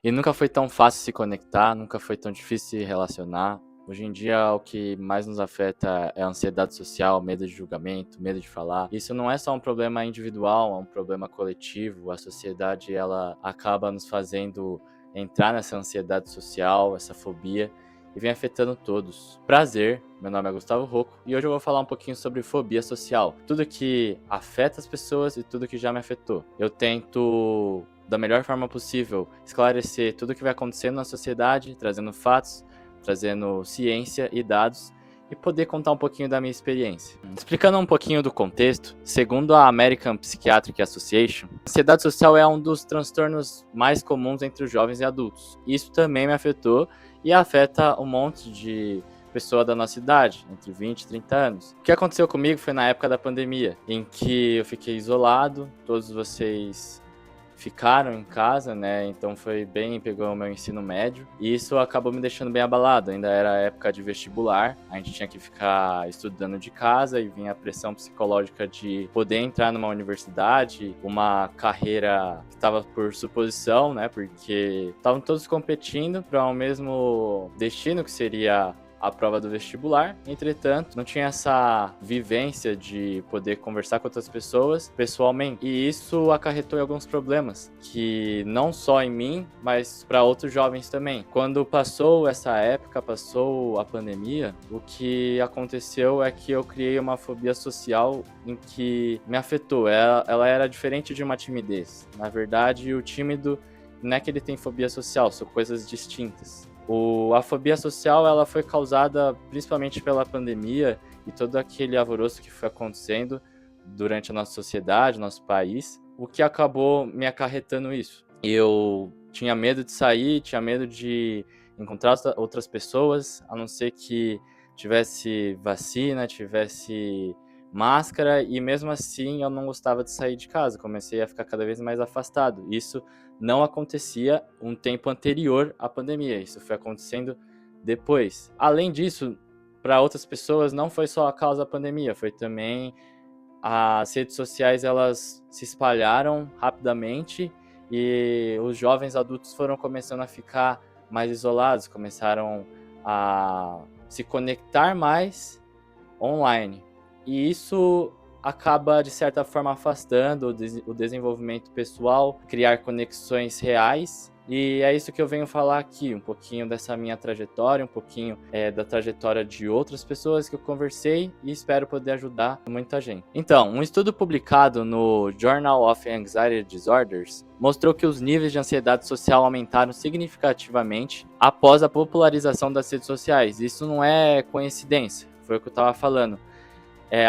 E nunca foi tão fácil se conectar, nunca foi tão difícil se relacionar. Hoje em dia, o que mais nos afeta é a ansiedade social, medo de julgamento, medo de falar. Isso não é só um problema individual, é um problema coletivo. A sociedade, ela acaba nos fazendo entrar nessa ansiedade social, essa fobia, e vem afetando todos. Prazer, meu nome é Gustavo Rocco, e hoje eu vou falar um pouquinho sobre fobia social. Tudo que afeta as pessoas e tudo que já me afetou. Eu tento, da melhor forma possível, esclarecer tudo o que vai acontecendo na sociedade, trazendo fatos, trazendo ciência e dados, e poder contar um pouquinho da minha experiência. Explicando um pouquinho do contexto, segundo a American Psychiatric Association, a ansiedade social é um dos transtornos mais comuns entre os jovens e adultos. Isso também me afetou e afeta um monte de pessoa da nossa idade, entre 20 e 30 anos. O que aconteceu comigo foi na época da pandemia, em que eu fiquei isolado, todos vocês ficaram em casa, né? Então pegou o meu ensino médio. E isso acabou me deixando bem abalado. Ainda era época de vestibular, a gente tinha que ficar estudando de casa e vinha a pressão psicológica de poder entrar numa universidade, uma carreira que estava por suposição, né? Porque estavam todos competindo para o mesmo destino, que seria a prova do vestibular. Entretanto, não tinha essa vivência de poder conversar com outras pessoas pessoalmente. E isso acarretou em alguns problemas, que não só em mim, mas para outros jovens também. Quando passou essa época, passou a pandemia, o que aconteceu é que eu criei uma fobia social em que me afetou. Ela era diferente de uma timidez. Na verdade, o tímido não é que ele tem fobia social, são coisas distintas. A fobia social, ela foi causada principalmente pela pandemia e todo aquele alvoroço que foi acontecendo durante a nossa sociedade, nosso país, o que acabou me acarretando isso. Eu tinha medo de sair, tinha medo de encontrar outras pessoas, a não ser que tivesse vacina, tivesse máscara, e mesmo assim eu não gostava de sair de casa, comecei a ficar cada vez mais afastado. Isso não acontecia um tempo anterior à pandemia, isso foi acontecendo depois. Além disso, para outras pessoas não foi só a causa da pandemia, foi também as redes sociais, elas se espalharam rapidamente e os jovens adultos foram começando a ficar mais isolados, começaram a se conectar mais online. E isso acaba, de certa forma, afastando o desenvolvimento pessoal, criar conexões reais. E é isso que eu venho falar aqui, um pouquinho dessa minha trajetória, um pouquinho da trajetória de outras pessoas que eu conversei e espero poder ajudar muita gente. Então, um estudo publicado no Journal of Anxiety Disorders mostrou que os níveis de ansiedade social aumentaram significativamente após a popularização das redes sociais. Isso não é coincidência, foi o que eu estava falando.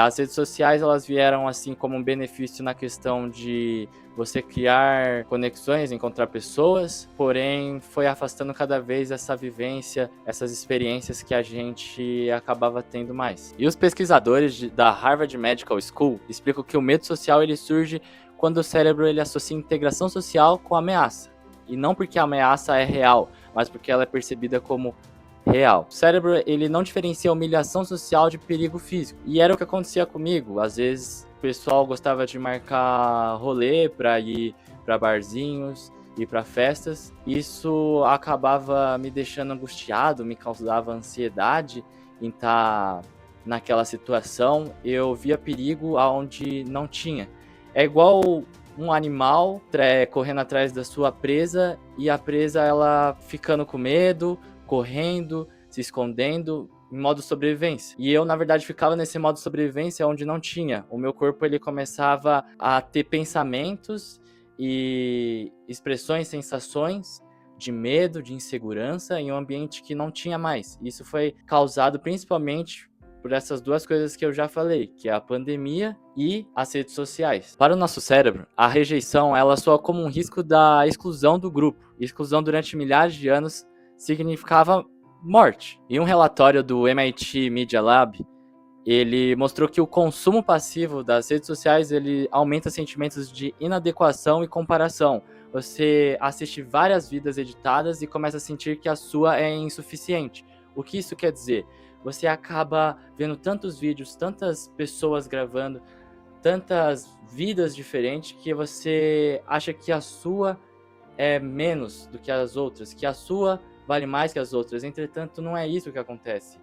As redes sociais, elas vieram assim como um benefício na questão de você criar conexões, encontrar pessoas, porém foi afastando cada vez essa vivência, essas experiências que a gente acabava tendo mais. E os pesquisadores da Harvard Medical School explicam que o medo social ele surge quando o cérebro ele associa integração social com ameaça. E não porque a ameaça é real, mas porque ela é percebida como real. O cérebro, ele não diferencia humilhação social de perigo físico. E era o que acontecia comigo. Às vezes, o pessoal gostava de marcar rolê para ir para barzinhos, ir para festas. Isso acabava me deixando angustiado, me causava ansiedade em estar naquela situação. Eu via perigo aonde não tinha. É igual um animal correndo atrás da sua presa e a presa ela ficando com medo, correndo, se escondendo, em modo sobrevivência. E eu, na verdade, ficava nesse modo sobrevivência onde não tinha. O meu corpo, ele começava a ter pensamentos e expressões, sensações de medo, de insegurança em um ambiente que não tinha mais. Isso foi causado principalmente por essas duas coisas que eu já falei, que é a pandemia e as redes sociais. Para o nosso cérebro, a rejeição ela soa como um risco da exclusão do grupo. Exclusão durante milhares de anos significava morte. E um relatório do MIT Media Lab, ele mostrou que o consumo passivo das redes sociais, ele aumenta sentimentos de inadequação e comparação. Você assiste várias vidas editadas e começa a sentir que a sua é insuficiente. O que isso quer dizer? Você acaba vendo tantos vídeos, tantas pessoas gravando, tantas vidas diferentes, que você acha que a sua é menos do que as outras, que a sua vale mais que as outras. Entretanto, não é isso que acontece.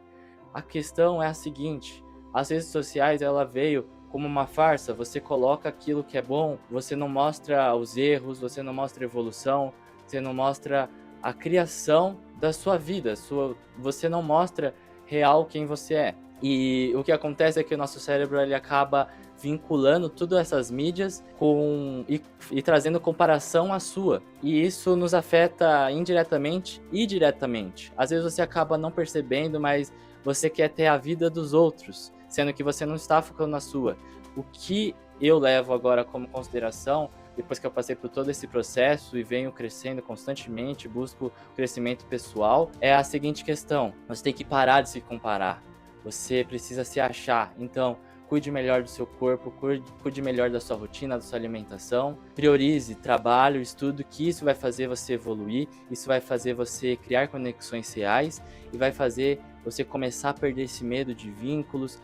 A questão é a seguinte: as redes sociais, ela veio como uma farsa. Você coloca aquilo que é bom, você não mostra os erros, você não mostra a evolução, você não mostra a criação da sua vida, você não mostra real quem você é. E o que acontece é que o nosso cérebro ele acaba vinculando todas essas mídias e trazendo comparação à sua. E isso nos afeta indiretamente e diretamente. Às vezes você acaba não percebendo, mas você quer ter a vida dos outros, sendo que você não está focando na sua. O que eu levo agora como consideração, depois que eu passei por todo esse processo e venho crescendo constantemente, busco crescimento pessoal, é a seguinte questão: você tem que parar de se comparar. Você precisa se achar. Então, cuide melhor do seu corpo, cuide melhor da sua rotina, da sua alimentação. Priorize trabalho, estudo, que isso vai fazer você evoluir, isso vai fazer você criar conexões reais e vai fazer você começar a perder esse medo de vínculos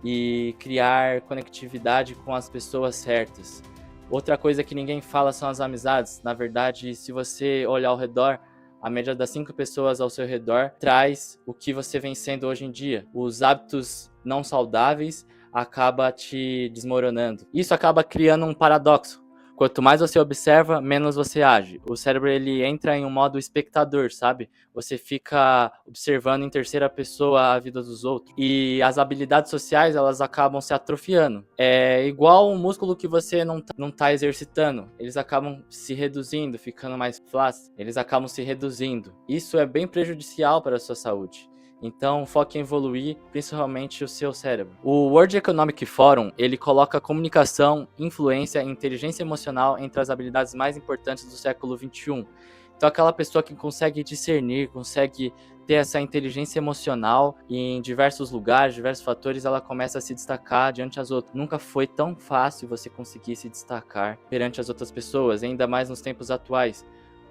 e criar conectividade com as pessoas certas. Outra coisa que ninguém fala são as amizades. Na verdade, se você olhar ao redor, a média das 5 pessoas ao seu redor traz o que você vem sendo hoje em dia. Os hábitos não saudáveis acaba te desmoronando. Isso acaba criando um paradoxo. Quanto mais você observa, menos você age. O cérebro ele entra em um modo espectador, sabe? Você fica observando em terceira pessoa a vida dos outros. E as habilidades sociais, elas acabam se atrofiando. É igual um músculo que você não tá exercitando. Eles acabam se reduzindo, ficando mais flácidos. Eles acabam se reduzindo. Isso é bem prejudicial para a sua saúde. Então, foque em evoluir, principalmente o seu cérebro. O World Economic Forum, ele coloca comunicação, influência e inteligência emocional entre as habilidades mais importantes do século XXI. Então, aquela pessoa que consegue discernir, consegue ter essa inteligência emocional em diversos lugares, diversos fatores, ela começa a se destacar diante das outras. Nunca foi tão fácil você conseguir se destacar perante as outras pessoas, ainda mais nos tempos atuais.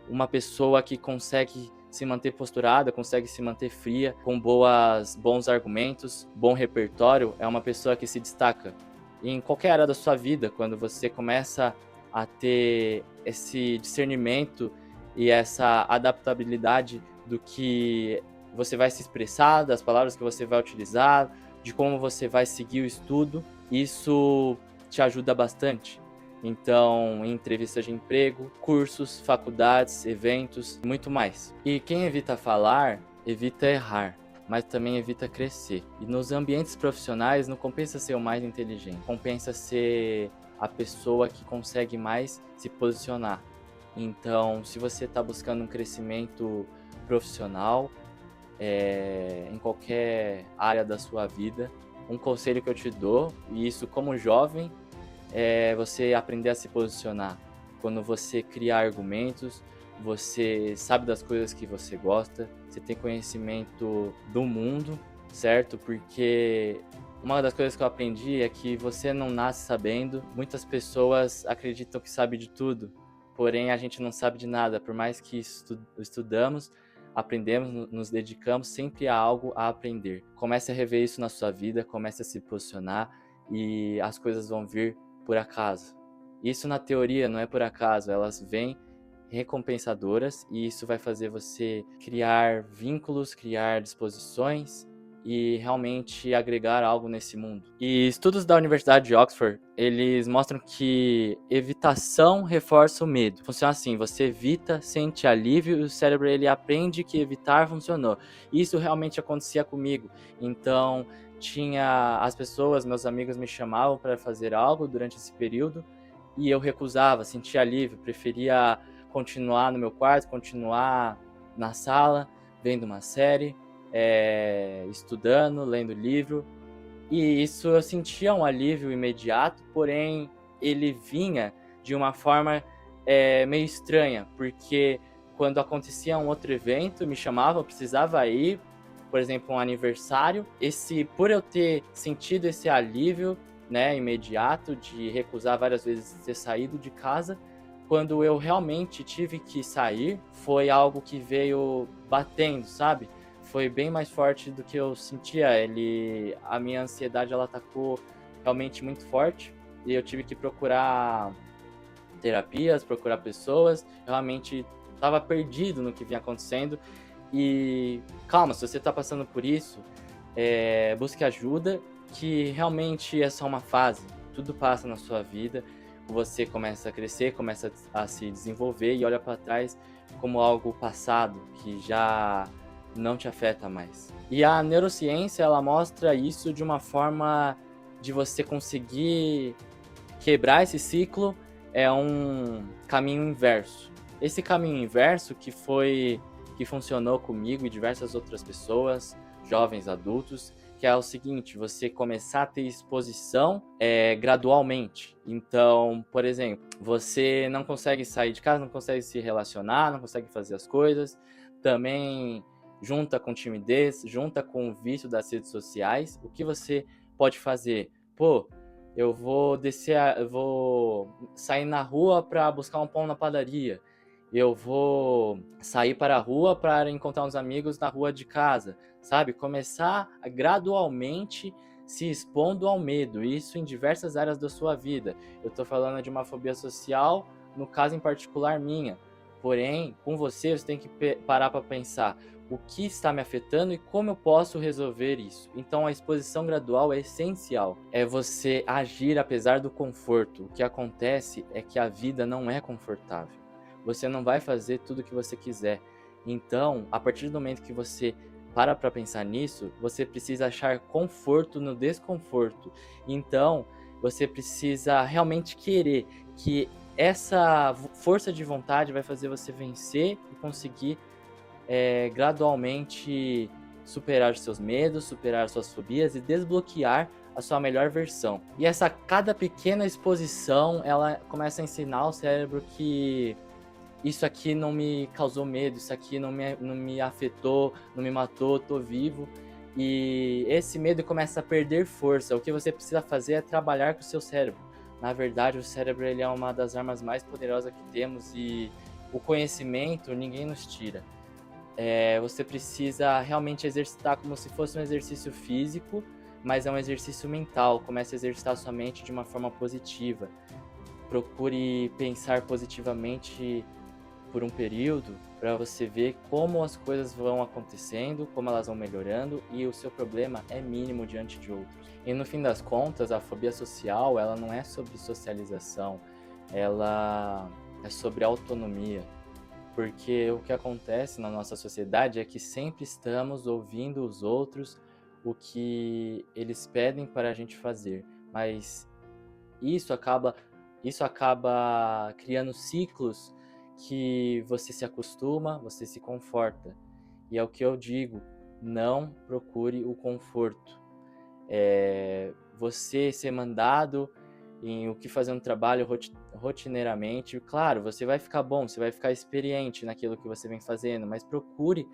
Uma pessoa que consegue se manter posturada, consegue se manter fria, com bons argumentos, bom repertório, é uma pessoa que se destaca. E em qualquer área da sua vida, quando você começa a ter esse discernimento e essa adaptabilidade do que você vai se expressar, das palavras que você vai utilizar, de como você vai seguir o estudo, isso te ajuda bastante. Então, em entrevistas de emprego, cursos, faculdades, eventos, muito mais. E quem evita falar, evita errar, mas também evita crescer. E nos ambientes profissionais não compensa ser o mais inteligente, compensa ser a pessoa que consegue mais se posicionar. Então, se você está buscando um crescimento profissional, em qualquer área da sua vida, um conselho que eu te dou, e isso como jovem, é você aprender a se posicionar. Quando você cria argumentos, você sabe das coisas que você gosta, você tem conhecimento do mundo, certo? Porque uma das coisas que eu aprendi é que você não nasce sabendo. Muitas pessoas acreditam que sabe de tudo, porém a gente não sabe de nada. Por mais que estudamos, aprendemos, nos dedicamos, sempre há algo a aprender. Comece a rever isso na sua vida, comece a se posicionar e as coisas vão vir por acaso. Isso na teoria não é por acaso, elas vêm recompensadoras e isso vai fazer você criar vínculos, criar disposições e realmente agregar algo nesse mundo. E estudos da Universidade de Oxford, eles mostram que evitação reforça o medo. Funciona assim, você evita, sente alívio e o cérebro ele aprende que evitar funcionou. Isso realmente acontecia comigo. Então, as pessoas, meus amigos me chamavam para fazer algo durante esse período e eu recusava, sentia alívio, preferia continuar no meu quarto, continuar na sala, vendo uma série, estudando, lendo livro. E isso eu sentia um alívio imediato, porém ele vinha de uma forma meio estranha, porque quando acontecia um outro evento, me chamavam, eu precisava ir, por exemplo, um aniversário, por eu ter sentido esse alívio, né, imediato de recusar várias vezes ter saído de casa, quando eu realmente tive que sair, foi algo que veio batendo, sabe? Foi bem mais forte do que eu sentia. A minha ansiedade ela atacou realmente muito forte e eu tive que procurar terapias, procurar pessoas. Eu realmente estava perdido no que vinha acontecendo. E calma, se você está passando por isso, busque ajuda, que realmente é só uma fase. Tudo passa na sua vida, você começa a crescer, começa a se desenvolver e olha para trás como algo passado, que já não te afeta mais. E a neurociência, ela mostra isso de uma forma de você conseguir quebrar esse ciclo, é um caminho inverso. Esse caminho inverso que funcionou comigo e diversas outras pessoas, jovens, adultos, que é o seguinte: você começar a ter exposição gradualmente. Então, por exemplo, você não consegue sair de casa, não consegue se relacionar, não consegue fazer as coisas, também junta com timidez, junta com o vício das redes sociais. O que você pode fazer? Pô, eu vou sair na rua para buscar um pão na padaria. Eu vou sair para a rua para encontrar uns amigos na rua de casa, sabe? Começar a gradualmente se expondo ao medo, isso em diversas áreas da sua vida. Eu tô falando de uma fobia social, no caso em particular minha. Porém, com você tem que parar para pensar o que está me afetando e como eu posso resolver isso. Então a exposição gradual é essencial. É você agir apesar do conforto. O que acontece é que a vida não é confortável. Você não vai fazer tudo o que você quiser. Então, a partir do momento que você para pensar nisso, você precisa achar conforto no desconforto. Então, você precisa realmente querer que essa força de vontade vai fazer você vencer e conseguir gradualmente superar os seus medos, superar as suas fobias e desbloquear a sua melhor versão. E cada pequena exposição, ela começa a ensinar ao cérebro que isso aqui não me causou medo, isso aqui não me afetou, não me matou, tô vivo. E esse medo começa a perder força. O que você precisa fazer é trabalhar com o seu cérebro. Na verdade, o cérebro ele é uma das armas mais poderosas que temos e o conhecimento ninguém nos tira. Você precisa realmente exercitar como se fosse um exercício físico, mas é um exercício mental. Comece a exercitar sua mente de uma forma positiva. Procure pensar positivamente por um período para você ver como as coisas vão acontecendo, como elas vão melhorando e o seu problema é mínimo diante de outros. E no fim das contas, a fobia social, ela não é sobre socialização, ela é sobre autonomia. Porque o que acontece na nossa sociedade é que sempre estamos ouvindo os outros, o que eles pedem para a gente fazer, mas isso acaba, isso acaba criando ciclos que você se acostuma, você se conforta. E é o que eu digo, não procure o conforto. Você ser mandado em o que fazer um trabalho rotineiramente, claro, você vai ficar bom, você vai ficar experiente naquilo que você vem fazendo, mas procure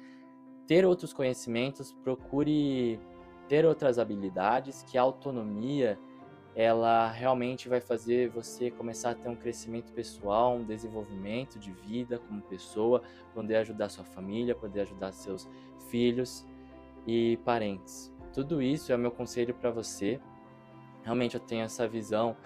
ter outros conhecimentos, procure ter outras habilidades, que a autonomia, ela realmente vai fazer você começar a ter um crescimento pessoal, um desenvolvimento de vida como pessoa, poder ajudar sua família, poder ajudar seus filhos e parentes. Tudo isso é o meu conselho para você. Realmente eu tenho essa visão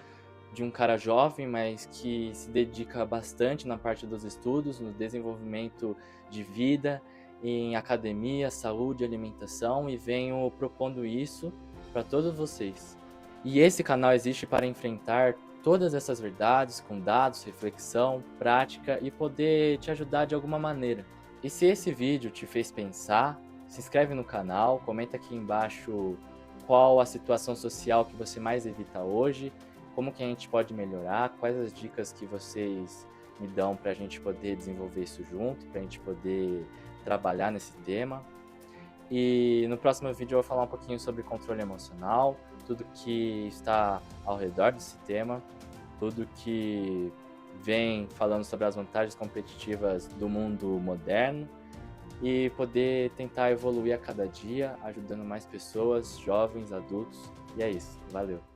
de um cara jovem, mas que se dedica bastante na parte dos estudos, no desenvolvimento de vida, em academia, saúde, alimentação, e venho propondo isso para todos vocês. E esse canal existe para enfrentar todas essas verdades com dados, reflexão, prática e poder te ajudar de alguma maneira. E se esse vídeo te fez pensar, se inscreve no canal, comenta aqui embaixo qual a situação social que você mais evita hoje, como que a gente pode melhorar, quais as dicas que vocês me dão para a gente poder desenvolver isso junto, para a gente poder trabalhar nesse tema. E no próximo vídeo eu vou falar um pouquinho sobre controle emocional, tudo que está ao redor desse tema, tudo que vem falando sobre as vantagens competitivas do mundo moderno e poder tentar evoluir a cada dia, ajudando mais pessoas, jovens, adultos. E é isso. Valeu!